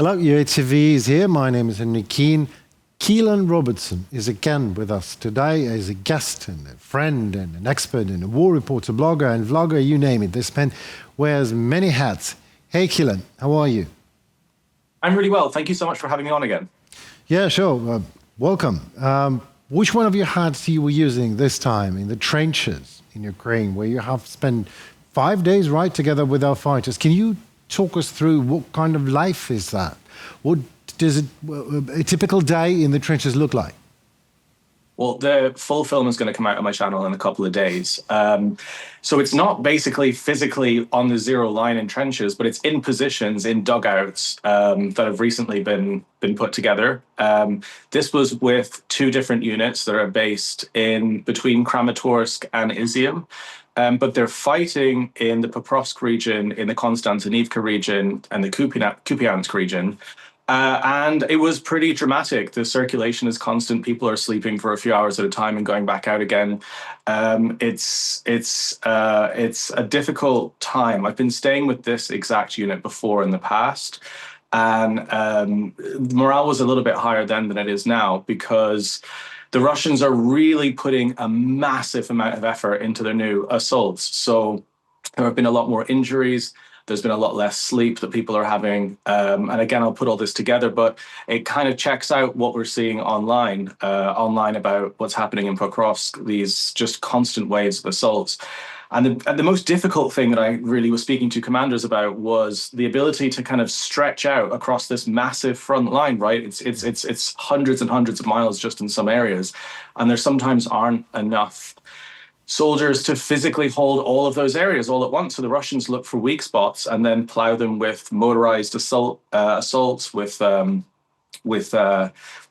Hello, UATV is here. My name is Henry Keane. Caolan Robertson is again with us today as a guest and a friend and an expert and a war reporter, blogger and vlogger, you name it. This man wears many hats. Hey, Caolan, how are you? I'm really well. Thank you so much for having me on again. Yeah, sure. Welcome. Which one of your hats you were using this time in the trenches in Ukraine, where you have spent 5 days right together with our fighters? Can you talk us through what kind of life is that? What does a typical day in the trenches look like? Well, the full film is going to come out on my channel in a couple of days. So it's not basically physically on the zero line in trenches, but it's in positions, in dugouts that have recently been put together. This was with two different units that are based in between Kramatorsk and Izyum. But they're fighting in the Pokrovsk region, in the Kostyantynivka region, and the Kupiansk region. And it was pretty dramatic. The circulation is constant. People are sleeping for a few hours at a time and going back out again. It's a difficult time. I've been staying with this exact unit before in the past, and morale was a little bit higher then than it is now, because the Russians are really putting a massive amount of effort into their new assaults. So there have been a lot more injuries. There's been a lot less sleep that people are having. And again, I'll put all this together, but it kind of checks out what we're seeing online about what's happening in Pokrovsk, these just constant waves of assaults. And the most difficult thing that I really was speaking to commanders about was the ability to kind of stretch out across this massive front line, right? It's hundreds and hundreds of miles just in some areas. And there sometimes aren't enough soldiers to physically hold all of those areas all at once. So the Russians look for weak spots and then plow them with motorized assaults, with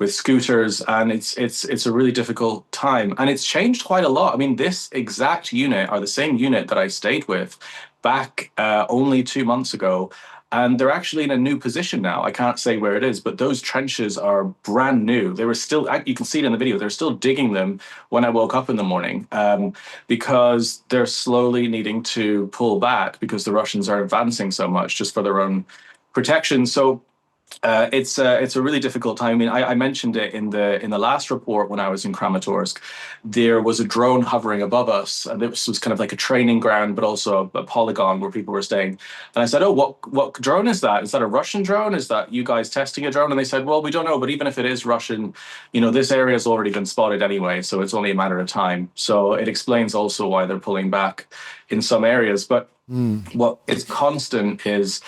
scooters, and it's a really difficult time, and it's changed quite a lot. I mean, this exact unit are the same unit that I stayed with back only 2 months ago, and they're actually in a new position now. I can't say where it is, but those trenches are brand new. They were still, you can see it in the video, they're still digging them when I woke up in the morning, because they're slowly needing to pull back because the Russians are advancing so much just for their own protection. So it's a really difficult time. I mean, I mentioned it in the last report when I was in Kramatorsk. There was a drone hovering above us, and this was kind of like a training ground, but also a polygon where people were staying. And I said, "Oh, what drone is that? Is that a Russian drone? Is that you guys testing a drone?" And they said, "Well, we don't know, but even if it is Russian, this area has already been spotted anyway, so it's only a matter of time." So it explains also why they're pulling back in some areas. But what is constant is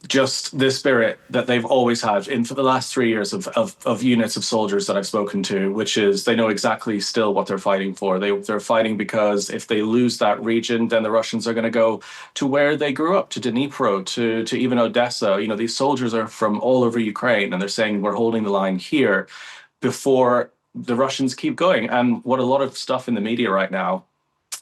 just the spirit that they've always had for the last 3 years of units of soldiers that I've spoken to, which is they know exactly still what they're fighting for. They're fighting because if they lose that region, then the Russians are going to go to where they grew up, to Dnipro, to even Odessa. These soldiers are from all over Ukraine, and they're saying we're holding the line here before the Russians keep going. And what a lot of stuff in the media right now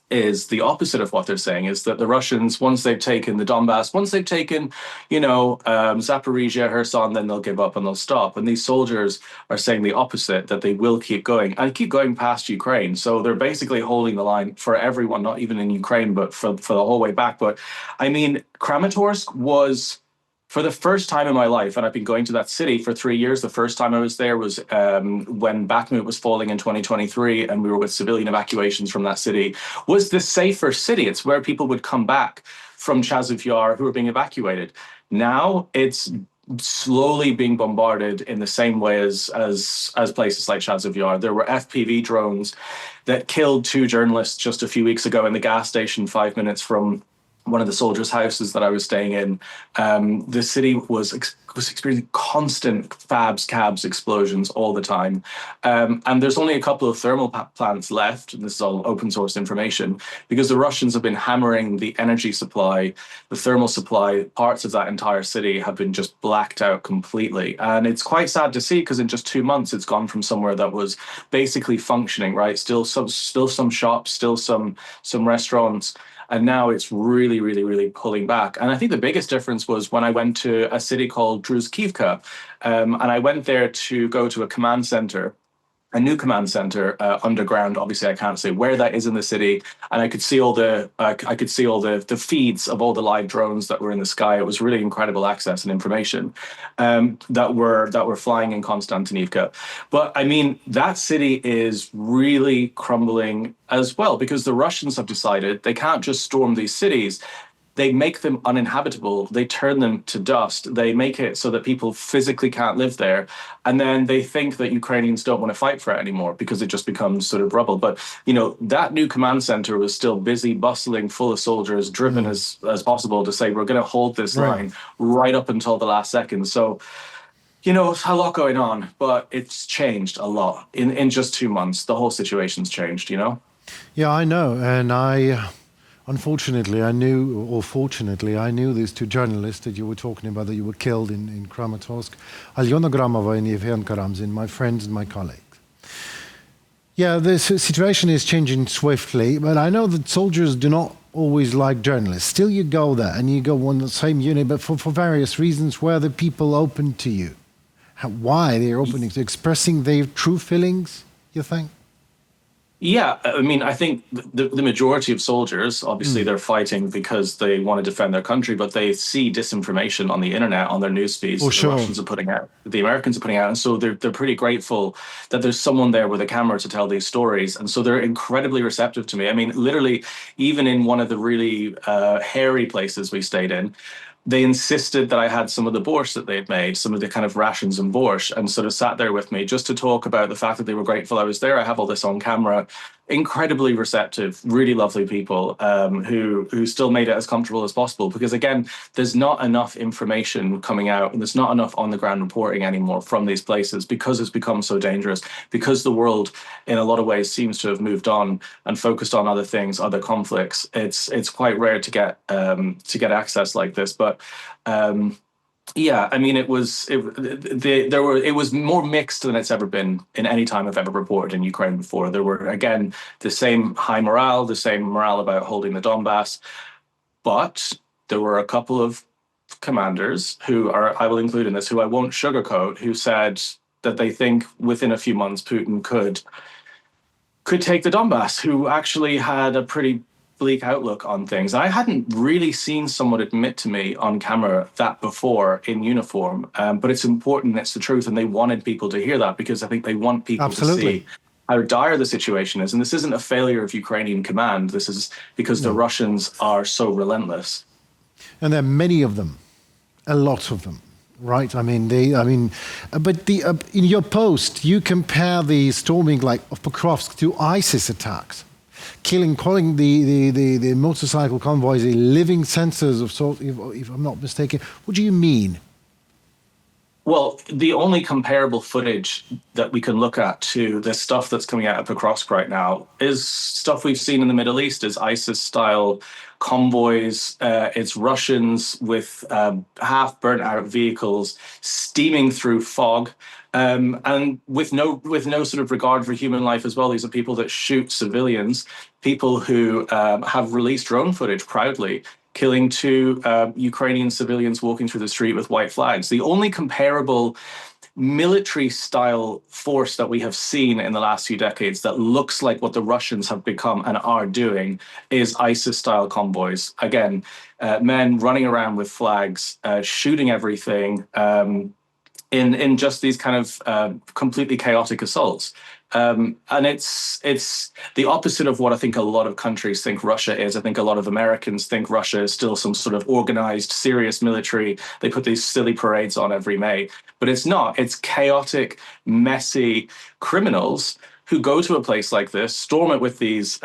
is the opposite of what they're saying, is that the Russians, once they've taken the Donbas, once they've taken, Zaporizhia, Kherson, then they'll give up and they'll stop. And these soldiers are saying the opposite, that they will keep going and keep going past Ukraine. So they're basically holding the line for everyone, not even in Ukraine, but for the whole way back. But I mean, Kramatorsk was, for the first time in my life, and I've been going to that city for 3 years. The first time I was there was when Bakhmut was falling in 2023, and we were with civilian evacuations from that city, was the safer city. It's where people would come back from Chasiv Yar who were being evacuated. Now it's slowly being bombarded in the same way as places like Chasiv Yar. There were FPV drones that killed 2 journalists just a few weeks ago in the gas station 5 minutes from one of the soldiers' houses that I was staying in. The city was experiencing constant fabs, cabs, explosions all the time. And there's only a couple of thermal plants left, and this is all open source information, because the Russians have been hammering the energy supply, the thermal supply. Parts of that entire city have been just blacked out completely. And it's quite sad to see, because in just 2 months, it's gone from somewhere that was basically functioning, right? Still some shops, still some restaurants. And now it's really, really, really pulling back. And I think the biggest difference was when I went to a city called Druzhkivka, and I went there to go to a command center. a new command center underground. Obviously, I can't say where that is in the city, and I could see all the feeds of all the live drones that were in the sky. It was really incredible access and information that were flying in Kostyantynivka. But I mean, that city is really crumbling as well because the Russians have decided they can't just storm these cities. They make them uninhabitable. They turn them to dust. They make it so that people physically can't live there. And then they think that Ukrainians don't want to fight for it anymore because it just becomes sort of rubble. But, that new command center was still busy, bustling, full of soldiers, driven as possible to say, we're going to hold this line right up until the last second. So, a lot going on, but it's changed a lot. In just 2 months, the whole situation's changed. Yeah, I know. And unfortunately, fortunately, I knew these two journalists that you were talking about, that you were killed in Kramatorsk, Alyona Gramova and Yevhen Karamzin, my friends and my colleagues. Yeah, this situation is changing swiftly, but I know that soldiers do not always like journalists. Still, you go there and you go on the same unit, but for various reasons. Where the people open to you? Why they're opening to expressing their true feelings, you think? Yeah, I mean, I think the majority of soldiers, obviously, they're fighting because they want to defend their country, but they see disinformation on the internet, on their news feeds that the Russians are putting out, the Americans are putting out. And so they're pretty grateful that there's someone there with a camera to tell these stories. And so they're incredibly receptive to me. I mean, literally, even in one of the really hairy places we stayed in, they insisted that I had some of the borscht that they'd made, some of the kind of rations and borscht, and sort of sat there with me just to talk about the fact that they were grateful I was there. I have all this on camera. Incredibly receptive, really lovely people who still made it as comfortable as possible. Because again, there's not enough information coming out, and there's not enough on-the-ground reporting anymore from these places because it's become so dangerous. Because the world, in a lot of ways, seems to have moved on and focused on other things, other conflicts. It's quite rare to get access like this, but. Yeah, I mean, it was more mixed than it's ever been in any time I've ever reported in Ukraine before. There were, again, the same high morale, the same morale about holding the Donbas, but there were a couple of commanders who I will include in this, who I won't sugarcoat, who said that they think within a few months Putin could take the Donbas, who actually had a pretty bleak outlook on things. I hadn't really seen someone admit to me on camera that before in uniform, but it's important, it's the truth, and they wanted people to hear that because I think they want people to see how dire the situation is. And this isn't a failure of Ukrainian command. This is because the Russians are so relentless. And there are many of them, a lot of them. Right, but in your post, you compare the storming of Pokrovsk to ISIS attacks, calling the motorcycle convoys living centers of sort, if I'm not mistaken. What do you mean? Well, the only comparable footage that we can look at to the stuff that's coming out of Pokrovsk right now is stuff we've seen in the Middle East, is ISIS-style convoys. It's Russians with half burnt-out vehicles steaming through fog, and with no sort of regard for human life as well. These are people that shoot civilians, people who have released drone footage proudly, killing 2 Ukrainian civilians walking through the street with white flags. The only comparable military-style force that we have seen in the last few decades that looks like what the Russians have become and are doing is ISIS-style convoys. Again, men running around with flags, shooting everything in just these kind of completely chaotic assaults. And it's the opposite of what I think a lot of countries think Russia is. I think a lot of Americans think Russia is still some sort of organized, serious military. They put these silly parades on every May, but it's not. It's chaotic, messy criminals who go to a place like this, storm it with these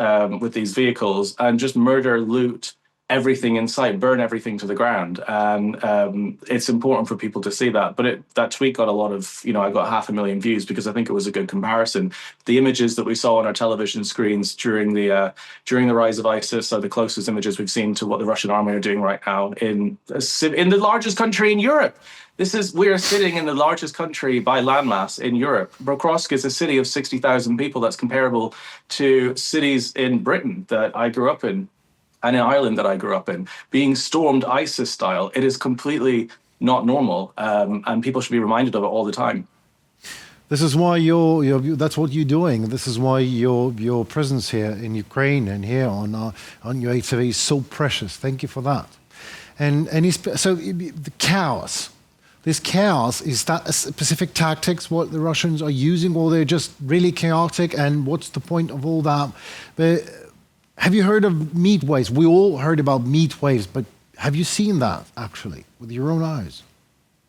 vehicles, and just murder, loot everything in sight, burn everything to the ground. And it's important for people to see that. But that tweet got a lot of, I got 500,000 views because I think it was a good comparison. The images that we saw on our television screens during the rise of ISIS are the closest images we've seen to what the Russian army are doing right now in the largest country in Europe. We are sitting in the largest country by landmass in Europe. Pokrovsk is a city of 60,000 people. That's comparable to cities in Britain that I grew up in, and in Ireland that I grew up in, being stormed ISIS style. It is completely not normal, and people should be reminded of it all the time. This is why that's what you're doing. This is why your presence here in Ukraine and here on UATV is so precious. Thank you for that. So the chaos. This chaos, is that a specific tactics what the Russians are using, or they're just really chaotic? And what's the point of all that? But have you heard of meat waves? We all heard about meat waves, but have you seen that actually with your own eyes?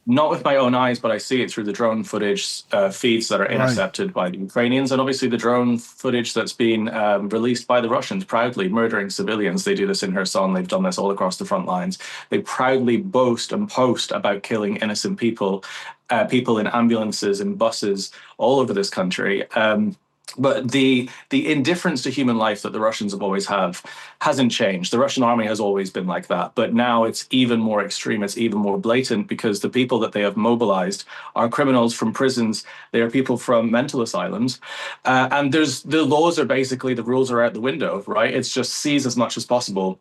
Not with my own eyes, but I see it through the drone footage feeds that are intercepted by the Ukrainians, and obviously the drone footage that's been released by the Russians, proudly murdering civilians. They do this in Kherson. They've done this all across the front lines. They proudly boast and post about killing innocent people, people in ambulances and buses all over this country. But the indifference to human life that the Russians have always have hasn't changed. The Russian army has always been like that, but now it's even more extreme. It's even more blatant because the people that they have mobilized are criminals from prisons. They are people from mental asylums, and the laws are basically, the rules are out the window, right? It's just seize as much as possible.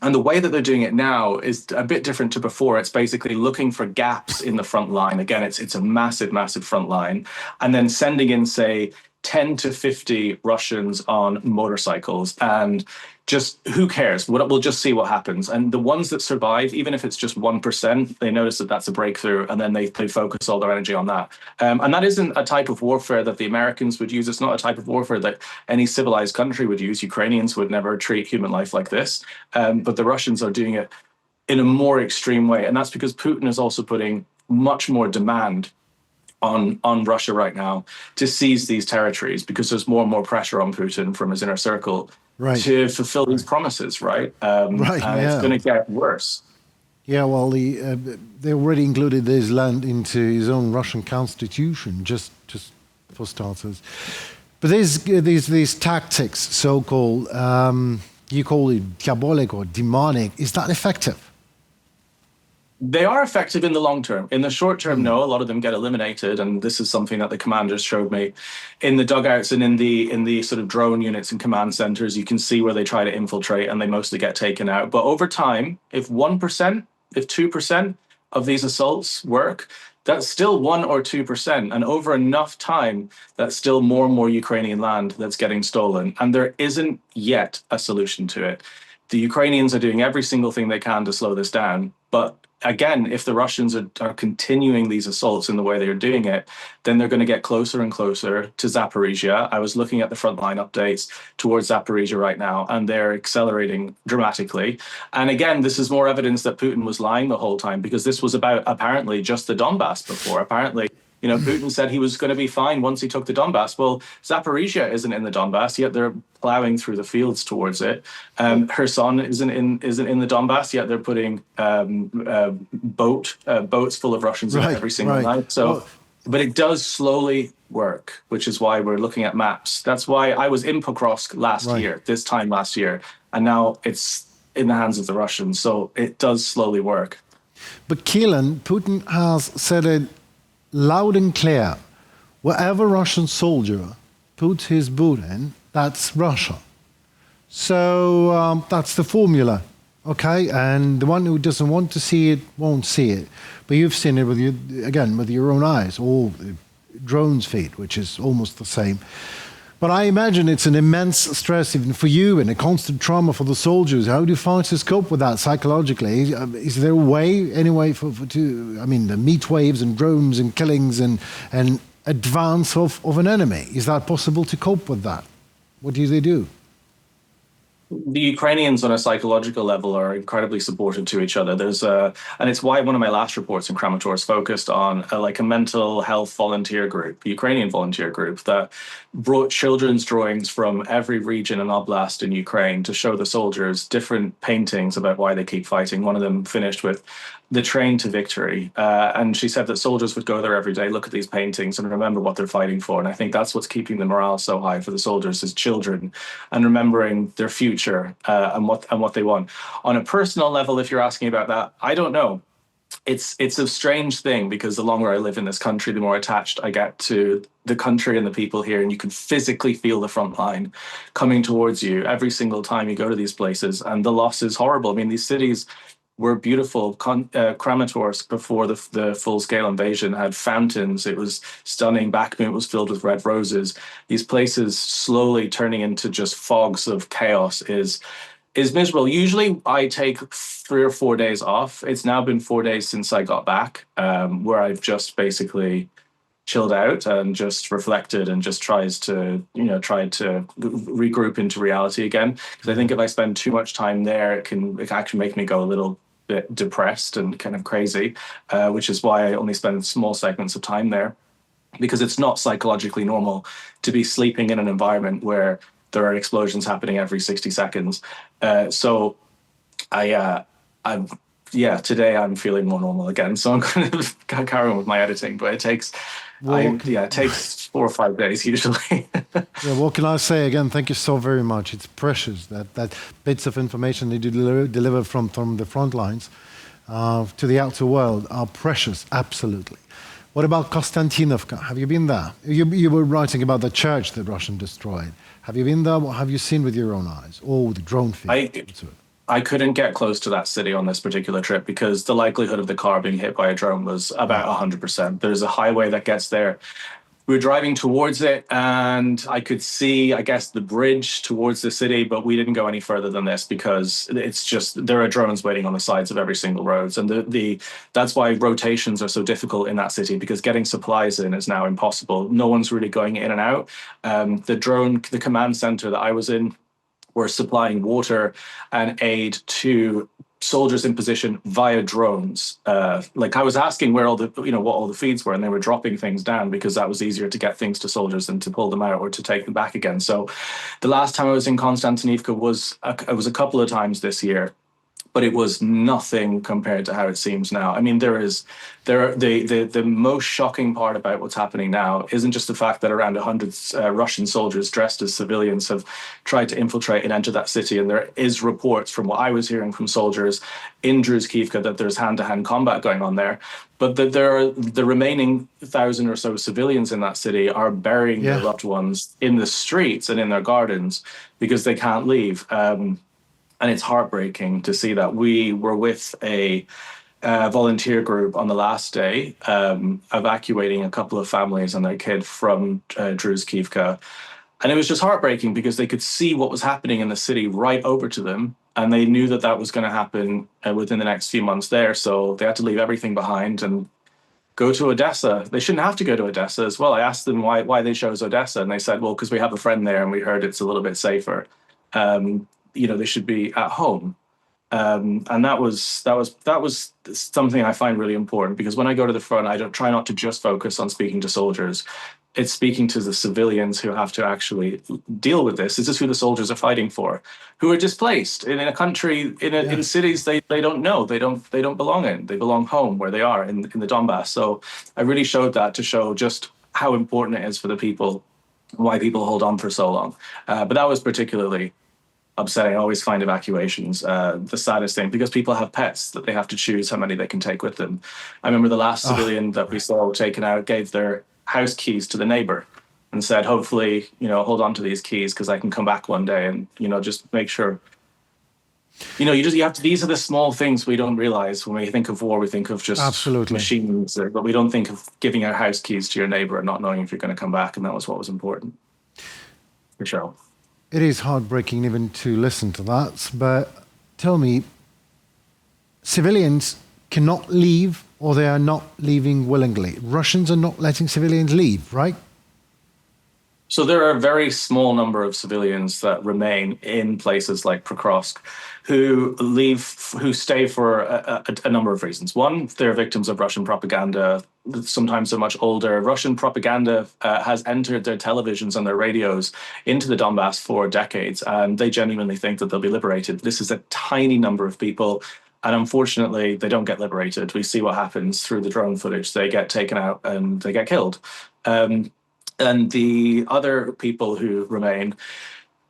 And the way that they're doing it now is a bit different to before. It's basically looking for gaps in the front line. Again, it's a massive, massive front line, and then sending in, say, 10 to 50 Russians on motorcycles, and just who cares? We'll just see what happens. And the ones that survive, even if it's just 1%, they notice that that's a breakthrough, and then they focus all their energy on that. And that isn't a type of warfare that the Americans would use. It's not a type of warfare that any civilized country would use. Ukrainians would never treat human life like this. But the Russians are doing it in a more extreme way. And that's because Putin is also putting much more demand on Russia right now to seize these territories, because there's more and more pressure on Putin from his inner circle to fulfill these promises, right? And it's going to get worse. Yeah, well, they already included this land into his own Russian constitution, just for starters. But these tactics, so-called, you call it diabolic or demonic, is that effective? They are effective in the long term. In the short term, no. A lot of them get eliminated, and this is something that the commanders showed me in the dugouts and in the sort of drone units and command centers. You can see where they try to infiltrate, and they mostly get taken out. But over time, if 1%, if 2% of these assaults work, that's still 1 or 2%. And over enough time, that's still more and more Ukrainian land that's getting stolen. And there isn't yet a solution to it. The Ukrainians are doing every single thing they can to slow this down. But again, if the Russians are continuing these assaults in the way they're doing it, then they're going to get closer and closer to Zaporizhia. I was looking at the frontline updates towards Zaporizhia right now, and they're accelerating dramatically. And again, this is more evidence that Putin was lying the whole time, because this was about apparently just the Donbas before. Apparently, Putin said he was going to be fine once he took the Donbas. Well, Zaporizhia isn't in the Donbas, yet they're plowing through the fields towards it. Kherson isn't in the Donbas, yet they're putting boats full of Russians in every single night. So, but it does slowly work, which is why we're looking at maps. That's why I was in Pokrovsk this time last year, and now it's in the hands of the Russians. So it does slowly work. But Caolan, Putin has said it loud and clear: wherever Russian soldier puts his boot in, that's Russia. So that's the formula, okay? And the one who doesn't want to see it won't see it. But you've seen it with your own eyes, or drones feed, which is almost the same. But I imagine it's an immense stress even for you, and a constant trauma for the soldiers. How do fighters cope with that psychologically? Is there a way, anyway, the meat waves and drones and killings and advance of an enemy? Is that possible to cope with that? What do they do? The Ukrainians on a psychological level are incredibly supportive to each other. And it's why one of my last reports in Kramatorsk focused on a mental health volunteer group, a Ukrainian volunteer group that brought children's drawings from every region and oblast in Ukraine to show the soldiers different paintings about why they keep fighting. One of them finished with the train to victory. And she said that soldiers would go there every day, look at these paintings and remember what they're fighting for. And I think that's what's keeping the morale so high for the soldiers, is children and remembering their future and what they want. On a personal level, if you're asking about that, I don't know. It's a strange thing, because the longer I live in this country, the more attached I get to the country and the people here. And you can physically feel the front line coming towards you every single time you go to these places. And the loss is horrible. I mean, these cities were beautiful. Kramatorsk, before the full-scale invasion, had fountains. It was stunning. Bakhmut was filled with red roses. These places slowly turning into just fogs of chaos is miserable. Usually I take 3 or 4 days off. It's now been 4 days since I got back, where I've just basically chilled out and just reflected and just tried to regroup into reality again. Because I think if I spend too much time there, it can actually make me go a little bit depressed and kind of crazy, which is why I only spend small segments of time there, because it's not psychologically normal to be sleeping in an environment where there are explosions happening every 60 seconds. So today I'm feeling more normal again. So I'm going to carry on with my editing, but it takes, it takes 4 or 5 days usually. Yeah, what can I say again? Thank you so very much. It's precious that bits of information that you deliver from the front lines to the outer world are precious, absolutely. What about Kostyantynivka? Have you been there? You were writing about the church that Russian destroyed. Have you been there? What have you seen with your own eyes? Oh, the drone feed. I couldn't get close to that city on this particular trip because the likelihood of the car being hit by a drone was about 100%. There's a highway that gets there. We were driving towards it and I could see, I guess, the bridge towards the city, but we didn't go any further than this because it's just, there are drones waiting on the sides of every single roads. And that's why rotations are so difficult in that city, because getting supplies in is now impossible. No one's really going in and out. The command center that I was in were supplying water and aid to soldiers in position via drones. Like I was asking where what all the feeds were, and they were dropping things down because that was easier to get things to soldiers than to pull them out or to take them back again. So the last time I was in Kostyantynivka was a couple of times this year, but it was nothing compared to how it seems now. I mean, the most shocking part about what's happening now isn't just the fact that around 100 Russian soldiers dressed as civilians have tried to infiltrate and enter that city. And there is reports from what I was hearing from soldiers in Druzhkivka that there's hand-to-hand combat going on there. But that the remaining 1,000 or so civilians in that city are burying their loved ones in the streets and in their gardens because they can't leave. And it's heartbreaking to see that. We were with a volunteer group on the last day, evacuating a couple of families and their kid from Druzhkivka. And it was just heartbreaking because they could see what was happening in the city right over to them. And they knew that was going to happen within the next few months there. So they had to leave everything behind and go to Odessa. They shouldn't have to go to Odessa as well. I asked them why they chose Odessa. And they said, well, because we have a friend there and we heard it's a little bit safer. They should be at home. And that was something I find really important, because when I go to the front, I don't try not to just focus on speaking to soldiers. It's speaking to the civilians who have to actually deal with this. This is who the soldiers are fighting for, who are displaced in a country, in cities they don't know, they don't belong in. They belong home where they are in the Donbas. So I really showed that to show just how important it is for the people, why people hold on for so long. But that was particularly upsetting. I always find evacuations the saddest thing, because people have pets that they have to choose how many they can take with them. I remember the last civilian that we saw taken out gave their house keys to the neighbor and said, hopefully, hold on to these keys because I can come back one day and, just make sure. You have to, these are the small things we don't realize when we think of war. We think of just machines, but we don't think of giving our house keys to your neighbor and not knowing if you're going to come back. And that was what was important. For sure. It is heartbreaking even to listen to that, but tell me, civilians cannot leave, or they are not leaving willingly. Russians are not letting civilians leave, right? So there are a very small number of civilians that remain in places like Pokrovsk who stay for a number of reasons. One, they're victims of Russian propaganda. Sometimes they're much older. Russian propaganda has entered their televisions and their radios into the Donbas for decades, and they genuinely think that they'll be liberated. This is a tiny number of people, and unfortunately, they don't get liberated. We see what happens through the drone footage. They get taken out and they get killed. And the other people who remain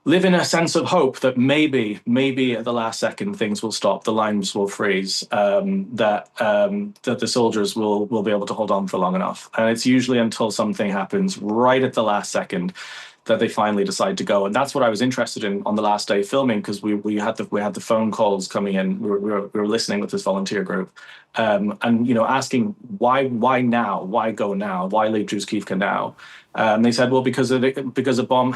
live in a sense of hope that maybe at the last second things will stop, the lines will freeze, that the soldiers will be able to hold on for long enough. And it's usually until something happens right at the last second that they finally decide to go. And that's what I was interested in on the last day filming, because we had the phone calls coming in. We were listening with this volunteer group, and asking why now, why go now, why leave Druzhkivka now. They said, well, because a bomb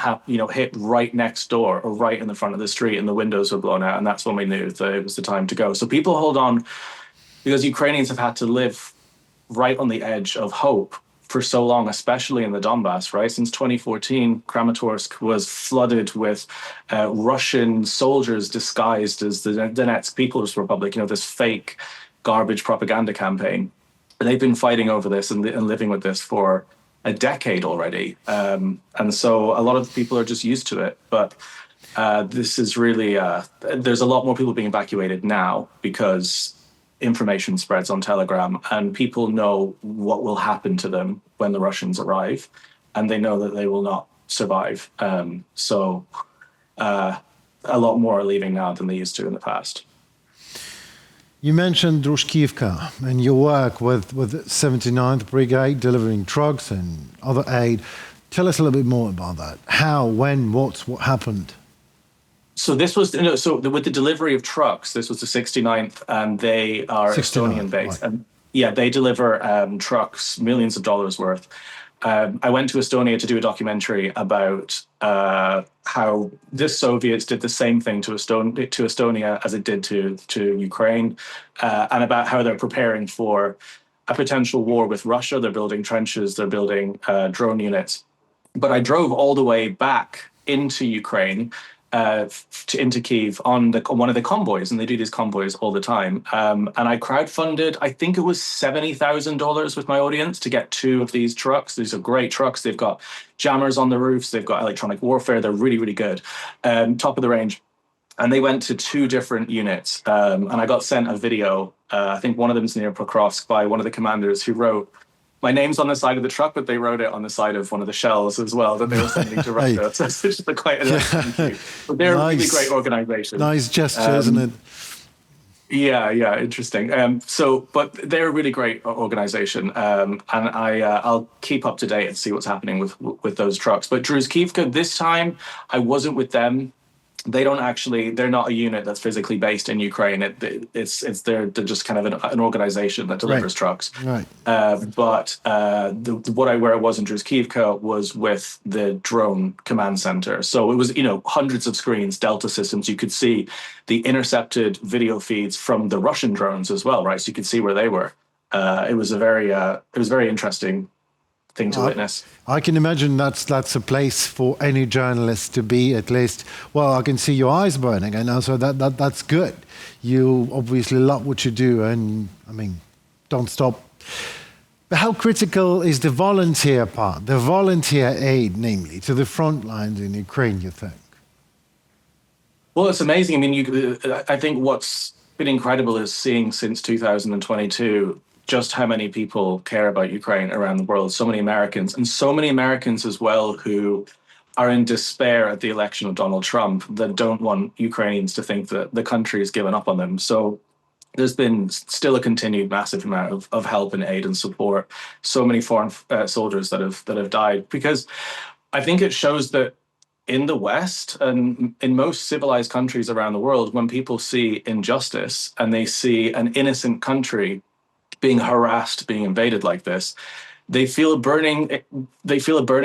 hit right next door or right in the front of the street, and the windows were blown out, and that's when we knew that it was the time to go. So people hold on, because Ukrainians have had to live right on the edge of hope for so long, especially in the Donbas, right? Since 2014, Kramatorsk was flooded with Russian soldiers disguised as the Donetsk People's Republic, this fake garbage propaganda campaign. And they've been fighting over this and living with this for a decade already. And so a lot of people are just used to it. But this is really, there's a lot more people being evacuated now because information spreads on Telegram, and people know what will happen to them when the Russians arrive, and they know that they will not survive. So a lot more are leaving now than they used to in the past. You mentioned Druzhkivka and your work with 79th Brigade delivering trucks and other aid. Tell us a little bit more about that. How, when, what happened? So this was with the delivery of trucks. This was the 69th, and they are Estonian based. Right. And yeah, they deliver trucks, millions of dollars worth. I went to Estonia to do a documentary about how the Soviets did the same thing to Estonia as it did to Ukraine, and about how they're preparing for a potential war with Russia. They're building trenches, they're building drone units. But I drove all the way back into Ukraine, into Kyiv on one of the convoys, and they do these convoys all the time. And I crowdfunded, I think it was $70,000 with my audience to get 2 of these trucks. These are great trucks. They've got jammers on the roofs. They've got electronic warfare. They're really, really good. Top of the range. And they went to 2 different units. And I got sent a video. I think one of them is near Pokrovsk, by one of the commanders who wrote, my name's on the side of the truck, but they wrote it on the side of one of the shells as well that they were sending to Russia. So it's just quite an thank you. But they're a really great organization. Nice gesture, isn't it? Yeah, interesting. But they're a really great organization, and I'll keep up to date and see what's happening with those trucks. But Druzhkivka, this time I wasn't with them. They're not a unit that's physically based in Ukraine. They're just kind of an organization that delivers trucks. Right. Where I was in Druzhkivka was with the drone command center. So it was, hundreds of screens, Delta systems. You could see the intercepted video feeds from the Russian drones as well, right? So you could see where they were. It was very interesting thing to witness. I can imagine that's a place for any journalist to be, at least. Well, I can see your eyes burning, and also that's good. You obviously love what you do, and don't stop. But how critical is the volunteer part, the volunteer aid, namely, to the front lines in Ukraine, you think? Well, it's amazing. I think what's been incredible is seeing since 2022 just how many people care about Ukraine around the world. So many Americans, and so many Americans as well, who are in despair at the election of Donald Trump, that don't want Ukrainians to think that the country has given up on them. So there's been still a continued massive amount of help and aid and support. So many foreign soldiers that have died, because I think it shows that in the West and in most civilized countries around the world, when people see injustice and they see an innocent country being harassed, being invaded like this, they feel a burning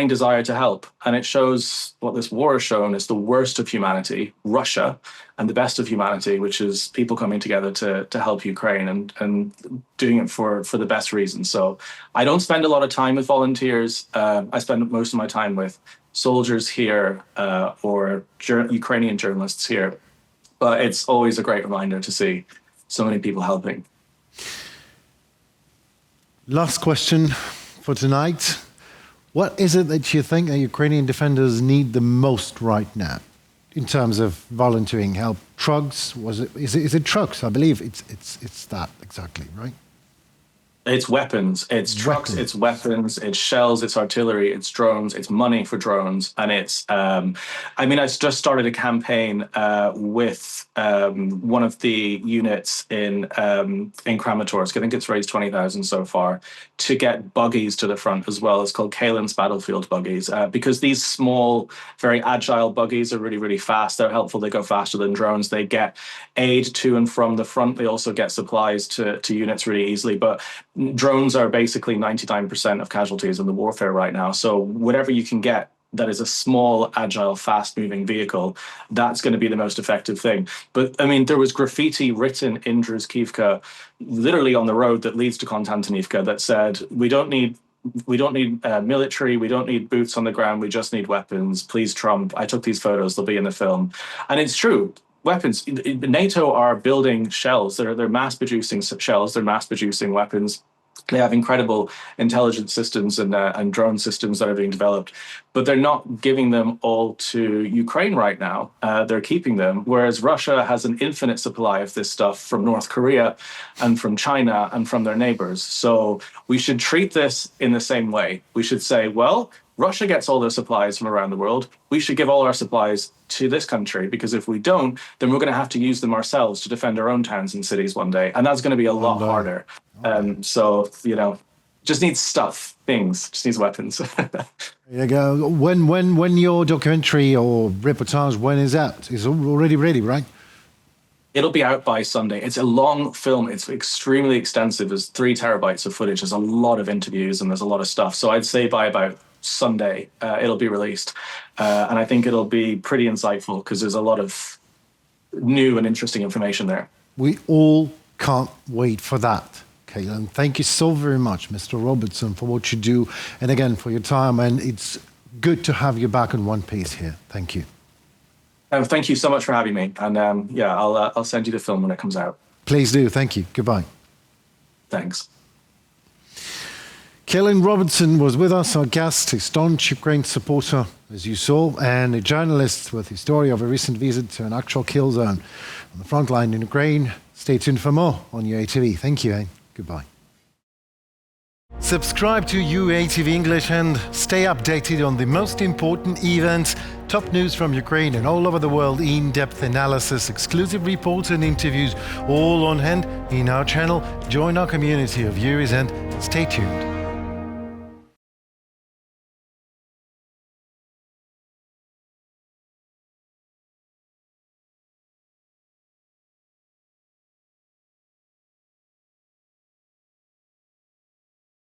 desire to help. And it shows what this war has shown is the worst of humanity, Russia, and the best of humanity, which is people coming together to help Ukraine and doing it for the best reasons. So I don't spend a lot of time with volunteers. I spend most of my time with soldiers here or Ukrainian journalists here. But it's always a great reminder to see so many people helping. Last question for tonight. What is it that you think the Ukrainian defenders need the most right now in terms of volunteering help? Trucks? Is it trucks? I believe it's that exactly, right? It's weapons, it's trucks, it's weapons, it's shells, it's artillery, it's drones, it's money for drones, and it's. I mean, I just started a campaign with one of the units in Kramatorsk. I think it's raised 20,000 so far to get buggies to the front as well. It's called Caolan's battlefield buggies because these small, very agile buggies are really, really fast. They're helpful. They go faster than drones. They get aid to and from the front. They also get supplies to units really easily, but drones are basically 99% of casualties in the warfare right now. So whatever you can get that is a small, agile, fast-moving vehicle, that's going to be the most effective thing. But I mean, there was graffiti written in Druzhkivka, literally on the road that leads to Kostyantynivka, that said, "We don't need military, we don't need boots on the ground, we just need weapons. Please, Trump." I took these photos, they'll be in the film. And it's true. Weapons. NATO are building shells. They're mass-producing shells. They're mass-producing weapons. They have incredible intelligence systems and drone systems that are being developed, but they're not giving them all to Ukraine right now. They're keeping them, whereas Russia has an infinite supply of this stuff from North Korea and from China and from their neighbors. So we should treat this in the same way. We should say, well, Russia gets all their supplies from around the world. We should give all our supplies to this country, because if we don't, then we're going to have to use them ourselves to defend our own towns and cities one day. And that's going to be a lot harder. So, just needs stuff, things, just needs weapons. There you go. When your documentary or reportage, when is that? It's already ready, right? It'll be out by Sunday. It's a long film. It's extremely extensive. There's 3 terabytes of footage. There's a lot of interviews and there's a lot of stuff. So I'd say by about Sunday, it'll be released. And I think it'll be pretty insightful because there's a lot of new and interesting information there. We all can't wait for that. Caolan, thank you so very much, Mr. Robertson, for what you do, and again, for your time. And it's good to have you back in one piece here. Thank you. Thank you so much for having me. And I'll send you the film when it comes out. Please do. Thank you. Goodbye. Thanks. Caolan Robertson was with us, our guest, a staunch Ukraine supporter, as you saw, and a journalist with a story of a recent visit to an actual kill zone on the front line in Ukraine. Stay tuned for more on UATV. Thank you, and goodbye. Subscribe to UATV English and stay updated on the most important events, top news from Ukraine and all over the world, in-depth analysis, exclusive reports and interviews, all on hand in our channel. Join our community of viewers and stay tuned.